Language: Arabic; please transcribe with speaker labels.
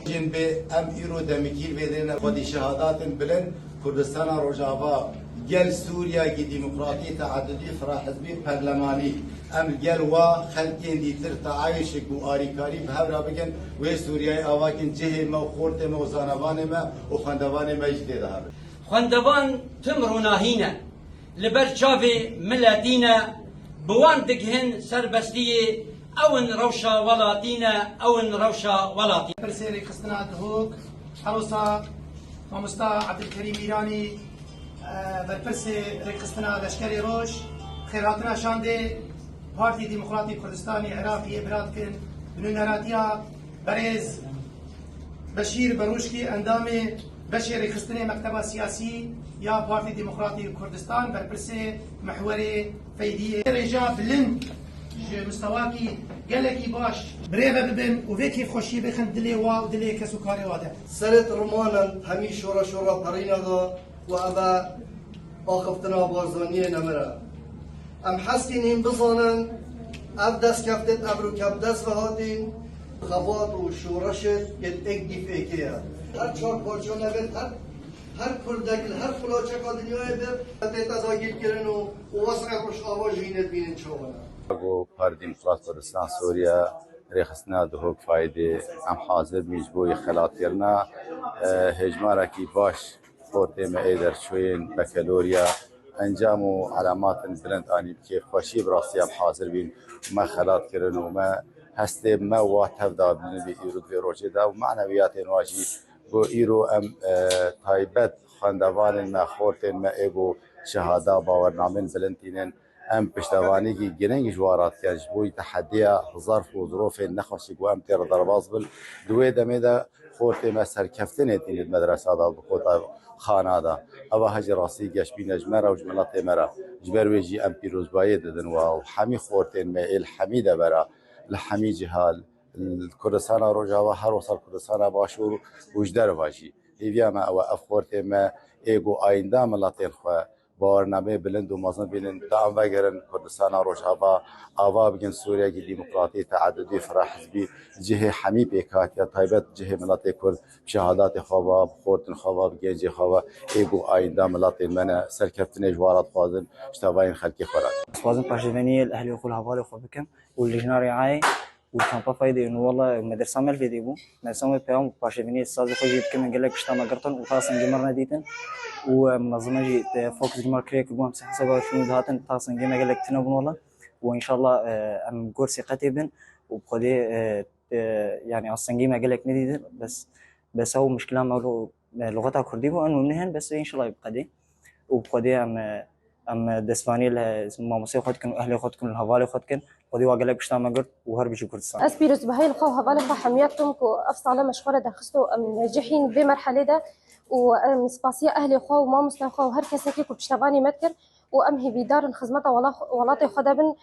Speaker 1: جنب ام ایرو دمکیر بدن خودی شهادات بلند کردستان روجاوا گل سوریا کی دموکراتی تعددی فرا حزبی پارلمانی ام گل و خلقین دیتر تعایش کو آریکاری به هر بگن و سوریای اواکن جه ما خورت ما زانوان ما و خندوان ما جدید ها
Speaker 2: خندوان تمرنا هینا لبرچاوی ملاتینا بوان دگهن سربستیه اون روشا ولاتینا اون روشا ولاتینا
Speaker 3: برسيري قصنا دهوك حروسا ومستا عبد الكريم إيراني برپرسي قصنا لشكري روش خيراتنا شاندي بارتي ديمقراطي كردستاني عراقي برادكن بنونراتيا بريز بشير بروشكي اندامي بشير خستني مكتبة سياسي يا بارتي ديمقراطي كردستان برپرسي محوري فيدية رجاء بلند مستواكي قالكي باش بريغه ببن وفيكي خوشي بخن دلي وا ودلي كسكاري وادا
Speaker 4: سرت رمانا همي شورا شورا برينا دا وابا آخفتنا بارزاني نمرا ام حسكين هم بزانن اب دست كفتت ابرو كب دست وهاتين خوات و شورشت يد اك ديف اكيا هر چار پارچا نبت هر کردگل هر فلاچه که دنیای بر تیت از آگیر کرن و واسه کش آواز جینت بینن چوبنا
Speaker 1: بو پر دموکرات کردستان سوریا رخصنا دهوک فایده ام حاضر میجبوی خلاطیرنا هجمارا کی باش خورده ما ایدر شوین بکالوریا انجام و علامات بلند آنی بکی خوشی براستی ام حاضر بین ما خلاط کرن و ما هسته ما واتف دا بلنبی ایرود و روچه دا و معنویات نواجی بو ایرو ام تایبت خاندوان ما خورده ما ایگو شهاده باورنامن بلندینن ام پشتوانی کی گرنگ جوارات کج بوی تحدیا ظرف و ظروف نخوشی گو ام تیر درباز بل دوی دمی دا خورت ما سرکفتن تین المدرسه دا بخوتا خانه دا او هج راسی گش بین اجمرا و جملات مرا جبر ویجی ام پیروز باید دن و حمی خورت ما الحمیده برا الحمی جهال کردستان روجاوا هر وصل کردستان باشور وجدار واجی ایویا ما او افخورت ما ایگو آینده ملاتین خو باورنامه بلند و مازن بینن تا ام وگرن کردستان روجاوا آوا بگن سوریا کی دموکراتی تعددی فرا حزبی جه حمی بیکات یا تایبت جه ملت کرد شهادات خواب خورتن خواب گنج خواب ایگو آینده ملت من سرکفتن جوارات خوازن اشتباین خلقی خورد
Speaker 5: خوازن پاشدنی الاهلی و حوالی خوب بکم واللجنه رعايه وكان فايدة إنه والله مدرسة مال في ديبو مدرسة مال بيوم باشدني الساز خوجي كمان قال لك اشتما قرطن وخاصن جمرنا ديتن ومنظمة جيت فوكس جمر كريك بوم حسابها شنو دهاتن خاصن جينا قال لك تنبون والله وإن شاء الله أم كورسي قتيبن وبقدي يعني أصلا جينا قال لك نديدن بس هو مشكلة مالو لغتها كردي وأنه منهن بس إن شاء الله يبقدي وبقدي ام دسفاني ما مصير خدكن اهلي خدكن الهوالي خدكن ودي واقع لك بشتا ما قلت وهرب بيجي كردستان
Speaker 6: اسبيروس بهاي الخو هوالي خو حمياتكم كو افصل مشغوله دخستو ام ناجحين بمرحله ده وام سباسيه اهلي خو وما مستوى خو هر كسكي كو بشتباني متكر وامهي بدار خدمته ولاطي خدبن